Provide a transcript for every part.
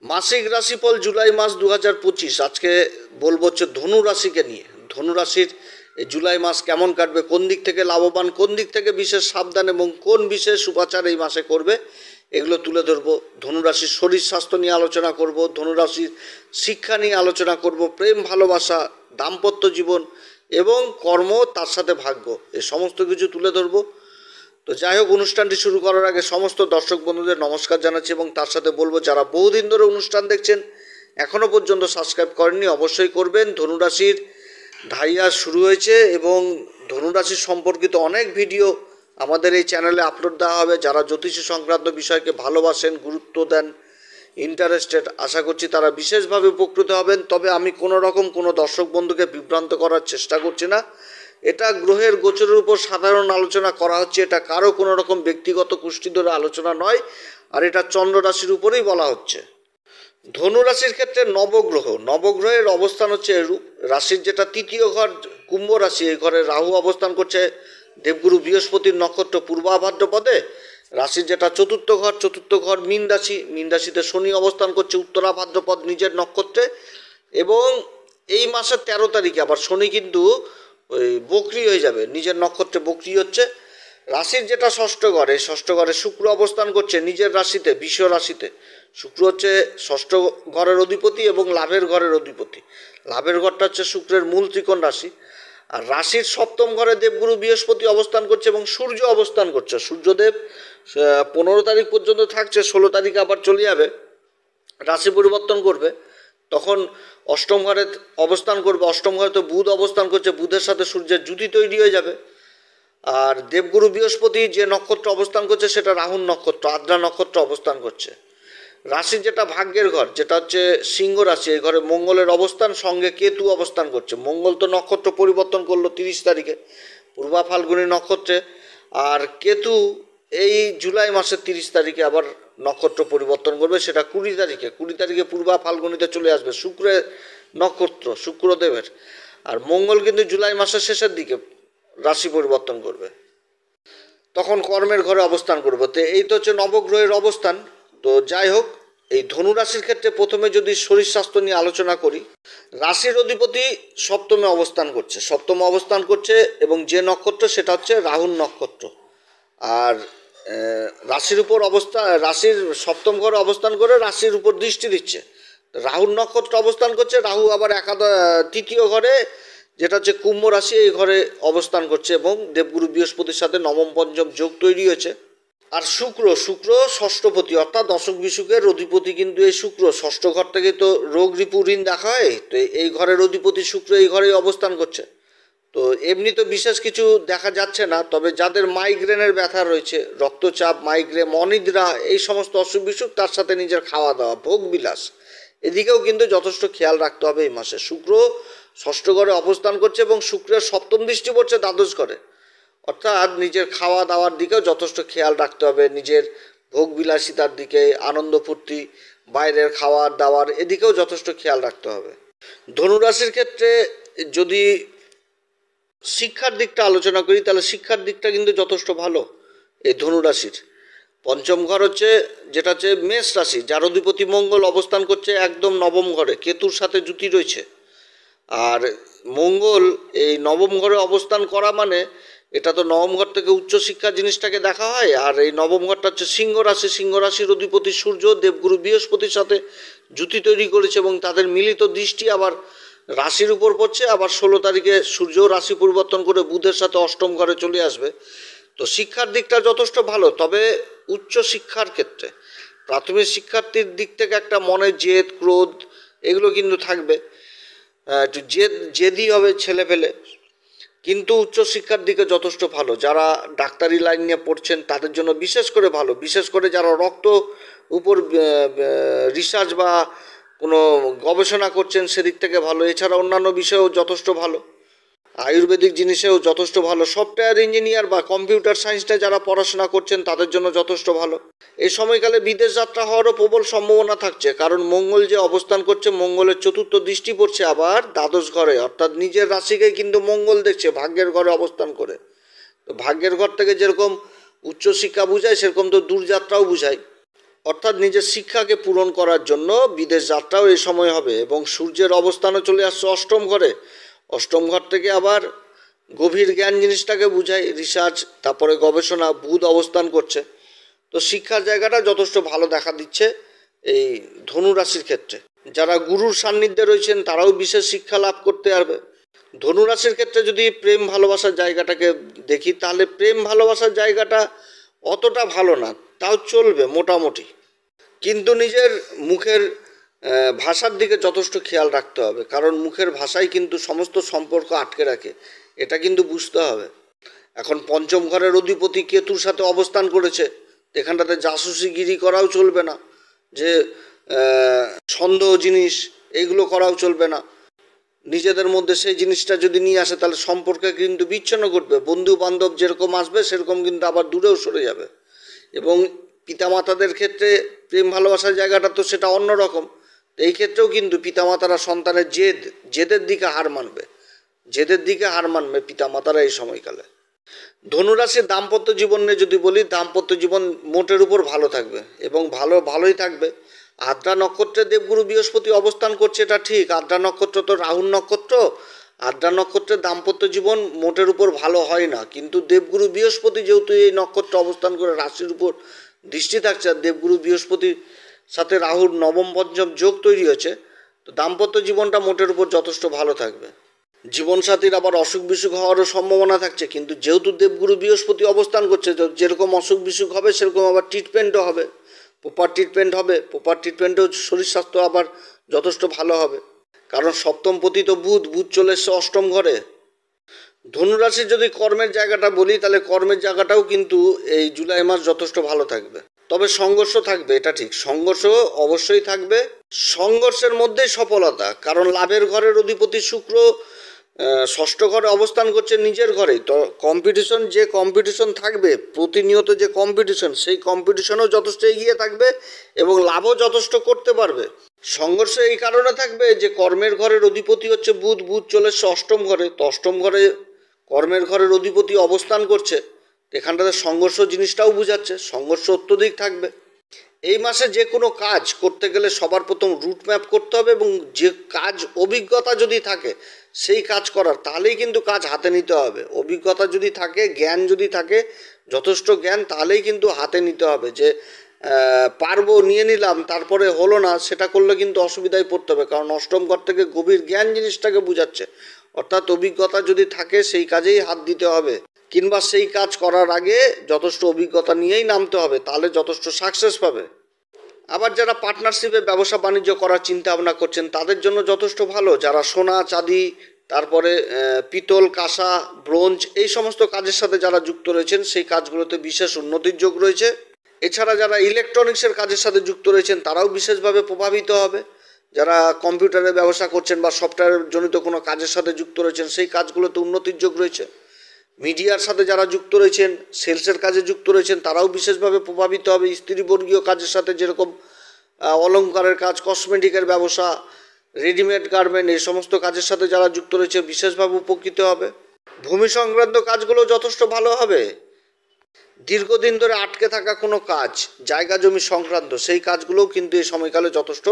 মাসিক রাশিফল জুলাই মাস 2025। আজকে বলবো হচ্ছে ধনু রাশিকে নিয়ে। ধনু রাশির এই জুলাই মাস কেমন কাটবে, কোন দিক থেকে লাভবান, কোন দিক থেকে বিশেষ সাবধান এবং কোন বিশেষ উপাচার এই মাসে করবে, এগুলো তুলে ধরবো। ধনু রাশির শরীর স্বাস্থ্য নিয়ে আলোচনা করব, ধনু রাশির শিক্ষা নিয়ে আলোচনা করব, প্রেম ভালোবাসা, দাম্পত্য জীবন এবং কর্ম, তার সাথে ভাগ্য, এই সমস্ত কিছু তুলে ধরবো। তো যাই হোক, অনুষ্ঠানটি শুরু করার আগে সমস্ত দর্শক বন্ধুদের নমস্কার জানাচ্ছি এবং তার সাথে বলবো যারা বহুদিন ধরে অনুষ্ঠান দেখছেন এখনও পর্যন্ত সাবস্ক্রাইব করেননি অবশ্যই করবেন। ধনুরাশির ঢাইয়া শুরু হয়েছে এবং ধনুরাশির সম্পর্কিত অনেক ভিডিও আমাদের এই চ্যানেলে আপলোড দেওয়া হবে। যারা জ্যোতিষী সংক্রান্ত বিষয়কে ভালোবাসেন, গুরুত্ব দেন, ইন্টারেস্টেড, আশা করছি তারা বিশেষভাবে উপকৃত হবেন। তবে আমি কোনো রকম কোনো দর্শক বন্ধুকে বিভ্রান্ত করার চেষ্টা করছি না। এটা গ্রহের গোচরের উপর সাধারণ আলোচনা করা হচ্ছে, এটা কারো কোনো রকম ব্যক্তিগত কুষ্টি ধরে আলোচনা নয়, আর এটা চন্দ্র রাশির উপরেই বলা হচ্ছে। ধনু রাশির ক্ষেত্রে নবগ্রহের অবস্থান হচ্ছে এরূপ। রাশির যেটা তৃতীয় ঘর কুম্ভ রাশি, এই ঘরে রাহু অবস্থান করছে দেবগুরু বৃহস্পতির নক্ষত্র পূর্বা ভাদ্রপদে। রাশির যেটা চতুর্থ ঘর মীন রাশিতে শনি অবস্থান করছে উত্তরা ভাদ্রপদ নিজের নক্ষত্রে। এবং এই মাসের 13 তারিখে আবার শনি কিন্তু ওই বকরি হয়ে যাবে, নিজের নক্ষত্রে বকরি হচ্ছে। রাশির যেটা ষষ্ঠ ঘর, এই ষষ্ঠ ঘরে শুক্র অবস্থান করছে নিজের রাশিতে, বৃষ রাশিতে। শুক্র হচ্ছে ষষ্ঠ ঘরের অধিপতি এবং লাভের ঘরের অধিপতি। লাভের ঘরটা হচ্ছে শুক্রের মূল ত্রিকোণ রাশি। আর রাশির সপ্তম ঘরে দেবগুরু বৃহস্পতি অবস্থান করছে এবং সূর্য অবস্থান করছে। সূর্যদেব 15 তারিখ পর্যন্ত থাকছে, 16 তারিখে আবার চলে যাবে, রাশি পরিবর্তন করবে, তখন অষ্টম ঘরে অবস্থান করবে। অষ্টম ঘরে তো বুধ অবস্থান করছে, বুধের সাথে সূর্যের জুতি তৈরি হয়ে যাবে। আর দেবগুরু বৃহস্পতি যে নক্ষত্র অবস্থান করছে সেটা রাহুর নক্ষত্র, আদ্রা নক্ষত্র অবস্থান করছে। রাশির যেটা ভাগ্যের ঘর, যেটা হচ্ছে সিংহ রাশি, এই ঘরে মঙ্গলের অবস্থান, সঙ্গে কেতু অবস্থান করছে। মঙ্গল তো নক্ষত্র পরিবর্তন করলো 30 তারিখে পূর্বা ফাল্গুনী নক্ষত্রে, আর কেতু এই জুলাই মাসের 30 তারিখে আবার নক্ষত্র পরিবর্তন করবে, সেটা 20 তারিখে পূর্বা ফাল্গুনিতে চলে আসবে শুক্রের নক্ষত্র, শুক্রদেবের। আর মঙ্গল কিন্তু জুলাই মাসের শেষের দিকে রাশি পরিবর্তন করবে, তখন কর্মের ঘরে অবস্থান করবে। তো এই তো হচ্ছে নবগ্রহের অবস্থান। তো যাই হোক, এই ধনু রাশির ক্ষেত্রে প্রথমে যদি শরীর স্বাস্থ্য নিয়ে আলোচনা করি, রাশির অধিপতি সপ্তমে অবস্থান করছে এবং যে নক্ষত্র সেটা হচ্ছে রাহুর নক্ষত্র। আর রাশির সপ্তম ঘরে অবস্থান করে রাশির উপর দৃষ্টি দিচ্ছে। রাহুর নক্ষত্র অবস্থান করছে, রাহু আবার তৃতীয় ঘরে, যেটা হচ্ছে কুম্ভ রাশি, এই ঘরে অবস্থান করছে এবং দেবগুরু বৃহস্পতির সাথে নবম পঞ্চম যোগ তৈরি হয়েছে। আর শুক্র ষষ্ঠপতি, অর্থাৎ দশক বিশুকের অধিপতি কিন্তু এই শুক্র। ষষ্ঠ ঘর থেকে তো রোগ রিপু ঋণ দেখা হয়, তো এই ঘরের অধিপতি শুক্র এই ঘরেই অবস্থান করছে। তো এমনি তো বিশেষ কিছু দেখা যাচ্ছে না, তবে যাদের মাইগ্রেনের ব্যথা রয়েছে, রক্তচাপ, মাইগ্রেন, অনিদ্রা, এই সমস্ত অসুখ বিসুখ, তার সাথে নিজের খাওয়া দাওয়া, ভোগ বিলাস, এদিকেও কিন্তু যথেষ্ট খেয়াল রাখতে হবে এই মাসে। শুক্র ষষ্ঠ ঘরে অবস্থান করছে এবং শুক্রের সপ্তম দৃষ্টি পড়ছে দ্বাদশ ঘরে, অর্থাৎ নিজের খাওয়া দাওয়ার দিকেও যথেষ্ট খেয়াল রাখতে হবে, নিজের ভোগ বিলাসিতার দিকে, আনন্দ ফুর্তি, বাইরের খাওয়ার দাওয়ার, এদিকেও যথেষ্ট খেয়াল রাখতে হবে। ধনুরাশির ক্ষেত্রে যদি শিক্ষার দিকটা আলোচনা করি, তাহলে শিক্ষার দিকটা কিন্তু যথেষ্ট ভালো এই ধনুরাশির। পঞ্চম ঘর হচ্ছে যেটা হচ্ছে মেষ রাশি, যার অধিপতি মঙ্গল অবস্থান করছে একদম নবম ঘরে, কেতুর সাথে জুতি রয়েছে। আর মঙ্গল এই নবম ঘরে অবস্থান করা মানে এটা তো নবম ঘর থেকে উচ্চশিক্ষা জিনিসটাকে দেখা হয়। আর এই নবম ঘরটা হচ্ছে সিংহ রাশির অধিপতি সূর্য দেবগুরু বৃহস্পতির সাথে জুতি তৈরি করেছে এবং তাদের মিলিত দৃষ্টি আবার রাশির উপর পড়ছে। আবার 16 তারিখে সূর্য রাশি পরিবর্তন করে বুধের সাথে অষ্টম ঘরে চলে আসবে। তো শিক্ষার দিকটা যথেষ্ট ভালো, তবে উচ্চ শিক্ষার ক্ষেত্রে প্রাথমিক শিক্ষার্থীর দিক থেকে একটা মনে জেদ, ক্রোধ, এগুলো কিন্তু থাকবে, একটু জেদি হবে ছেলে পেলে। কিন্তু উচ্চশিক্ষার দিকে যথেষ্ট ভালো, যারা ডাক্তারি লাইন নিয়ে পড়ছেন তাদের জন্য বিশেষ করে ভালো, বিশেষ করে যারা রক্ত উপর রিসার্চ বা কোনো গবেষণা করছেন সেদিক থেকে ভালো। এছাড়া অন্যান্য বিষয়েও যথেষ্ট ভালো, আয়ুর্বেদিক জিনিসেও যথেষ্ট ভালো। সফটওয়্যার ইঞ্জিনিয়ার বা কম্পিউটার সায়েন্সটা যারা পড়াশোনা করছেন তাদের জন্য যথেষ্ট ভালো। এই সময়কালে বিদেশ যাত্রা হওয়ারও প্রবল সম্ভাবনা থাকছে, কারণ মঙ্গল যে অবস্থান করছে, মঙ্গলের চতুর্থ দৃষ্টি পড়ছে আবার দ্বাদশ ঘরে, অর্থাৎ নিজের রাশিকেই কিন্তু মঙ্গল দেখছে ভাগ্যের ঘরে অবস্থান করে। তো ভাগ্যের ঘর থেকে যেরকম উচ্চশিক্ষা বুঝায়, সেরকম তো দূরযাত্রাও বুঝায়। অর্থাৎ নিজের শিক্ষাকে পূরণ করার জন্য বিদেশ যাত্রাও এই সময় হবে। এবং সূর্যের অবস্থানও চলে আসছে অষ্টম ঘরে। অষ্টম ঘর থেকে আবার গভীর জ্ঞান জিনিসটাকে বুঝায়, রিসার্চ, তারপরে গবেষণা। বুধ অবস্থান করছে, তো শিক্ষার জায়গাটা যথেষ্ট ভালো দেখা দিচ্ছে এই ধনু রাশির ক্ষেত্রে। যারা গুরুর সান্নিধ্যে রয়েছেন তারাও বিশেষ শিক্ষা লাভ করতে পারবে। ধনু রাশির ক্ষেত্রে যদি প্রেম ভালোবাসার জায়গাটাকে দেখি, তাহলে প্রেম ভালোবাসার জায়গাটা অতটা ভালো না, তাও চলবে মোটামুটি। কিন্তু নিজের মুখের ভাষার দিকে যথেষ্ট খেয়াল রাখতে হবে, কারণ মুখের ভাষাই কিন্তু সমস্ত সম্পর্ক আটকে রাখে, এটা কিন্তু বুঝতে হবে। এখন পঞ্চম ঘরের অধিপতি কেতুর সাথে অবস্থান করেছে, এখানটাতে জাসুসিগিরি করাও চলবে না, যে সন্দেহ জিনিস এইগুলো করাও চলবে না। নিজেদের মধ্যে সেই জিনিসটা যদি নিয়ে আসে তাহলে সম্পর্কে কিন্তু বিচ্ছিন্ন ঘটবে। বন্ধু বান্ধব যেরকম আসবে সেরকম কিন্তু আবার দূরেও সরে যাবে। এবং পিতামাতাদের ক্ষেত্রে প্রেম ভালোবাসার জায়গাটা তো সেটা অন্যরকম। এই ক্ষেত্রেও কিন্তু পিতামাতারা সন্তানের জেদের দিকে হার মানবে, জেদের দিকে হার মানবে পিতামাতারা এই সময়কালে। ধনুরাশির দাম্পত্য জীবন নিয়ে যদি বলি, দাম্পত্য জীবন মোটের উপর ভালো থাকবে এবং ভালোই থাকবে। আদ্রা নক্ষত্রে দেবগুরু বৃহস্পতি অবস্থান করছে, এটা ঠিক। আদ্রা নক্ষত্র তো রাহুর নক্ষত্র। আদ্রা নক্ষত্রের দাম্পত্য জীবন মোটের উপর ভালো হয় না, কিন্তু দেবগুরু বৃহস্পতি যেহেতু এই নক্ষত্রে অবস্থান করে রাশির উপর দৃষ্টি থাকছে, আর দেবগুরু বৃহস্পতির সাথে রাহুর নবম পঞ্চম যোগ তৈরি হয়েছে, তো দাম্পত্য জীবনটা মোটের উপর যথেষ্ট ভালো থাকবে। জীবনসাথীর আবার অসুখ বিসুখ হওয়ারও সম্ভাবনা থাকছে, কিন্তু যেহেতু দেবগুরু বৃহস্পতি অবস্থান করছে, তো যেরকম অসুখ বিসুখ হবে সেরকম আবার ট্রিটমেন্টও হবে, প্রপার ট্রিটমেন্ট হবে। প্রপার ট্রিটমেন্টেও শরীর স্বাস্থ্য আবার যথেষ্ট ভালো হবে, কারণ সপ্তম পতি তো বুধ চলে এসছে অষ্টম ঘরে। ধনুরাশির যদি কর্মের জায়গাটা বলি, তাহলে কর্মের জায়গাটাও কিন্তু এই জুলাই মাস যথেষ্ট ভালো থাকবে। তবে সংঘর্ষ থাকবে, এটা ঠিক, সংঘর্ষ অবশ্যই থাকবে। সংঘর্ষের মধ্যেই সফলতা, কারণ লাভের ঘরের অধিপতি শুক্র ষষ্ঠ ঘরে অবস্থান করছে নিজের ঘরেই। তো কম্পিটিশন থাকবে, প্রতিনিয়ত যে কম্পিটিশন, সেই কম্পিটিশনও যথেষ্ট এগিয়ে থাকবে এবং লাভও যথেষ্ট করতে পারবে। সংঘর্ষ এই কারণে থাকবে যে কর্মের ঘরের অধিপতি হচ্ছে বুধ চলে এসছে অষ্টম ঘরে। তো অষ্টম ঘরে কর্মের ঘরের অধিপতি অবস্থান করছে, এখানটাতে সংঘর্ষ জিনিসটাও বুঝাচ্ছে, সংঘর্ষ অত্যধিক থাকবে। এই মাসে যে কোনো কাজ করতে গেলে সবার প্রথম রুট ম্যাপ করতে হবে, এবং যে কাজ অভিজ্ঞতা যদি থাকে সেই কাজ করার, তাহলেই কিন্তু কাজ হাতে নিতে হবে। অভিজ্ঞতা যদি থাকে, জ্ঞান যদি থাকে, যথেষ্ট জ্ঞান, তাহলেই কিন্তু হাতে নিতে হবে। যে পারবো নিয়ে নিলাম তারপরে হলো না, সেটা করলে কিন্তু অসুবিধায় পড়তে হবে, কারণ অষ্টম ঘর থেকে গভীর জ্ঞান জিনিসটাকে বুঝাচ্ছে। অর্থাৎ অভিজ্ঞতা যদি থাকে সেই কাজেই হাত দিতে হবে, কিংবা সেই কাজ করার আগে যথেষ্ট অভিজ্ঞতা নিয়েই নামতে হবে, তাহলে যথেষ্ট সাকসেস পাবে। আবার যারা পার্টনারশিপে ব্যবসা বাণিজ্য করার চিন্তা ভাবনা করছেন তাদের জন্য যথেষ্ট ভালো। যারা সোনা চাঁদি, তারপরে পিতল কাঁসা ব্রোঞ্জ, এই সমস্ত কাজের সাথে যারা যুক্ত রয়েছেন সেই কাজগুলোতে বিশেষ উন্নতির যোগ রয়েছে। এছাড়া যারা ইলেকট্রনিক্সের কাজের সাথে যুক্ত রয়েছেন তারাও বিশেষভাবে প্রভাবিত হবে। যারা কম্পিউটারের ব্যবসা করছেন বা সফটওয়্যার জনিত কোনো কাজের সাথে যুক্ত রয়েছেন সেই কাজগুলোতে উন্নতির যোগ রয়েছে। মিডিয়ার সাথে যারা যুক্ত রয়েছেন, সেলসের কাজে যুক্ত রয়েছেন, তারাও বিশেষভাবে প্রভাবিত হবে। স্ত্রীবর্গীয় কাজের সাথে যেরকম অলংকারের কাজ, কসমেটিকের ব্যবসা, রেডিমেড গার্মেন্ট, এই সমস্ত কাজের সাথে যারা যুক্ত রয়েছে বিশেষভাবে উপকৃত হবে। ভূমি সংক্রান্ত কাজগুলো যথেষ্ট ভালো হবে। দীর্ঘদিন ধরে আটকে থাকা কোনো কাজ, জায়গা জমি সংক্রান্ত, সেই কাজগুলোও কিন্তু এই সময়কালে যথেষ্ট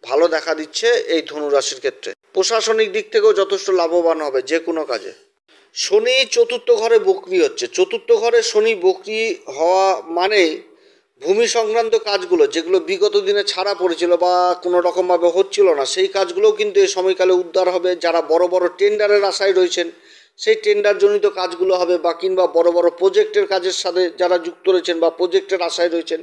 ভালো দেখা দিচ্ছে এই ধনুরাশির ক্ষেত্রে। প্রশাসনিক দিক থেকেও যথেষ্ট লাভবান হবে যে কোনো কাজে। শনি চতুর্থ ঘরে বক্রি হচ্ছে। চতুর্থ ঘরে শনি বক্রি হওয়া মানেই ভূমি সংক্রান্ত কাজগুলো, যেগুলো বিগত দিনে ছাড়া পড়েছিল বা কোনো রকমভাবে হচ্ছিল না, সেই কাজগুলোও কিন্তু এই সময়কালে উদ্ধার হবে। যারা বড় বড় টেন্ডারের আশায় রয়েছেন সেই টেন্ডারজনিত কাজগুলো হবে, বা কিংবা বড় বড় প্রজেক্টের কাজের সাথে যারা যুক্ত রয়েছেন বা প্রজেক্টের আশায় রয়েছেন,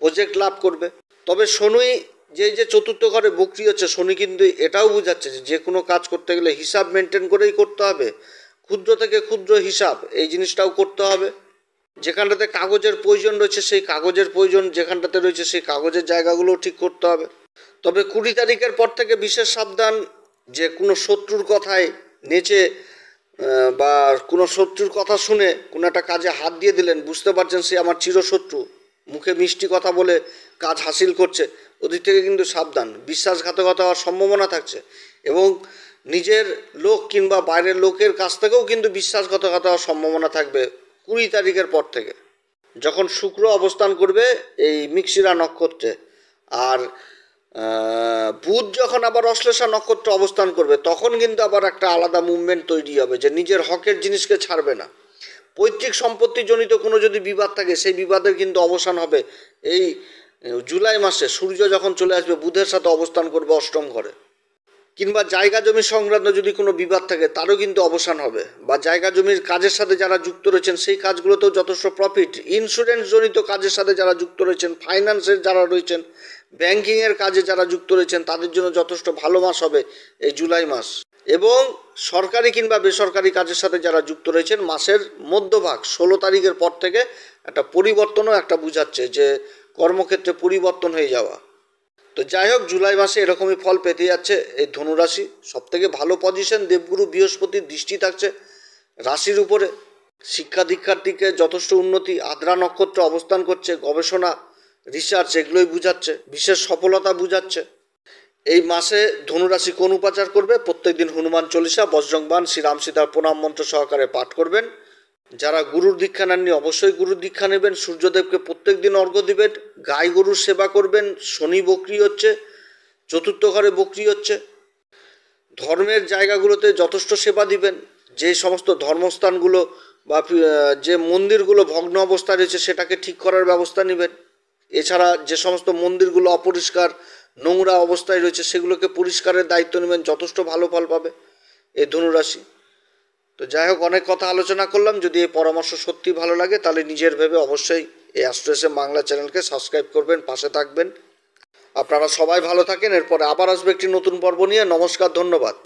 প্রজেক্ট লাভ করবে। তবে শনি যে চতুর্থ ঘরে বক্রি হচ্ছে, শনি কিন্তু এটাও বোঝাচ্ছে যে কোনো কাজ করতে গেলে হিসাব মেনটেন করেই করতে হবে। ক্ষুদ্র থেকে ক্ষুদ্র হিসাব, এই জিনিসটাও করতে হবে। যেখানটাতে কাগজের প্রয়োজন রয়েছে সেই কাগজের প্রয়োজন যেখানটাতে রয়েছে সেই কাগজের জায়গাগুলোও ঠিক করতে হবে। তবে 20 তারিখের পর থেকে বিশেষ সাবধান, যে কোনো শত্রুর কথায় নেচে বা কোনো শত্রুর কথা শুনে কোনো একটা কাজে হাত দিয়ে দিলেন, বুঝতে পারছেন সে আমার চিরশত্রু, মুখে মিষ্টি কথা বলে কাজ হাসিল করছে, ওদিক থেকে কিন্তু সাবধান। বিশ্বাসঘাতকতা হওয়ার সম্ভাবনা থাকছে, এবং নিজের লোক কিংবা বাইরের লোকের কাছ থেকেও কিন্তু বিশ্বাসঘাতকতা হওয়ার সম্ভাবনা থাকবে 20 তারিখের পর থেকে। যখন শুক্র অবস্থান করবে এই মৃগশিরা নক্ষত্রে, আর বুধ যখন আবার অশ্লেষা নক্ষত্রে অবস্থান করবে, তখন কিন্তু আবার একটা আলাদা মুভমেন্ট তৈরি হবে যে নিজের হকের জিনিসকে ছাড়বে না। পৈতৃক সম্পত্তিজনিত কোনো যদি বিবাদ থাকে, সেই বিবাদের কিন্তু অবসান হবে এই জুলাই মাসে। সূর্য যখন চলে আসবে, বুধের সাথে অবস্থান করবে অষ্টম ঘরে। কিংবা জায়গা জমি সংক্রান্ত যদি কোনো বিবাদ থাকে, তারও কিন্তু অবসান হবে। বা জায়গা জমির কাজের সাথে যারা যুক্ত রয়েছেন, সেই কাজগুলোতেও যথেষ্ট প্রফিট। ইন্স্যুরেন্স জনিত কাজের সাথে যারা যুক্ত রয়েছেন, ফাইন্যান্সের যারা রয়েছেন, ব্যাংকিংয়ের কাজে যারা যুক্ত রয়েছেন, তাদের জন্য যথেষ্ট ভালো মাস হবে এই জুলাই মাস। এবং সরকারি কিংবা বেসরকারি কাজের সাথে যারা যুক্ত রয়েছেন, মাসের মধ্যভাগ 16 তারিখের পর থেকে একটা পরিবর্তনও একটা বুঝাচ্ছে যে কর্মক্ষেত্রে পরিবর্তন হয়ে যাওয়া। তো যাই হোক, জুলাই মাসে এরকমই ফল পেতে যাচ্ছে এই ধনুরাশি। সবথেকে ভালো পজিশন, দেবগুরু বৃহস্পতির দৃষ্টি থাকছে রাশির উপরে। শিক্ষা দীক্ষার দিকে যথেষ্ট উন্নতি। আদ্রা নক্ষত্র অবস্থান করছে, গবেষণা, রিসার্চ এগুলোই বুঝাচ্ছে, বিশেষ সফলতা বুঝাচ্ছে। এই মাসে ধনুরাশি কোন উপাচার করবে? প্রত্যেকদিন হনুমান চল্লিশা, বজরংবাণ, শ্রীরাম সীতার প্রণাম মন্ত্র সহকারে পাঠ করবেন। যারা গুরুর দীক্ষা নেননি, অবশ্যই গুরুর দীক্ষা নেবেন। সূর্যদেবকে প্রত্যেক দিন অর্ঘ্য দিবেন। গাই গরুর সেবা করবেন। শনি বকরি হচ্ছে, চতুর্থ ঘরে বকরি হচ্ছে। ধর্মের জায়গাগুলোতে যথেষ্ট সেবা দিবেন। যে সমস্ত ধর্মস্থানগুলো বা যে মন্দিরগুলো ভগ্ন অবস্থায় রয়েছে, সেটাকে ঠিক করার ব্যবস্থা নেবেন। এছাড়া যে সমস্ত মন্দিরগুলো অপরিষ্কার, নোংরা অবস্থায় রয়েছে, সেগুলোকে পরিষ্কারের দায়িত্ব নেবেন। যথেষ্ট ভালো ফল পাবে এই ধনুরাশি। তো যাই হোক, অনেক কথা আলোচনা করলাম। যদি এই পরামর্শ সত্যি ভালো লাগে, তাহলে নিজের ভেবে অবশ্যই এই অ্যাস্ট্রো এসএম বাংলা চ্যানেলকে সাবস্ক্রাইব করবেন, পাশে থাকবেন। আপনারা সবাই ভালো থাকেন। এরপরে আবার আসবে একটি নতুন পর্ব নিয়ে। নমস্কার, ধন্যবাদ।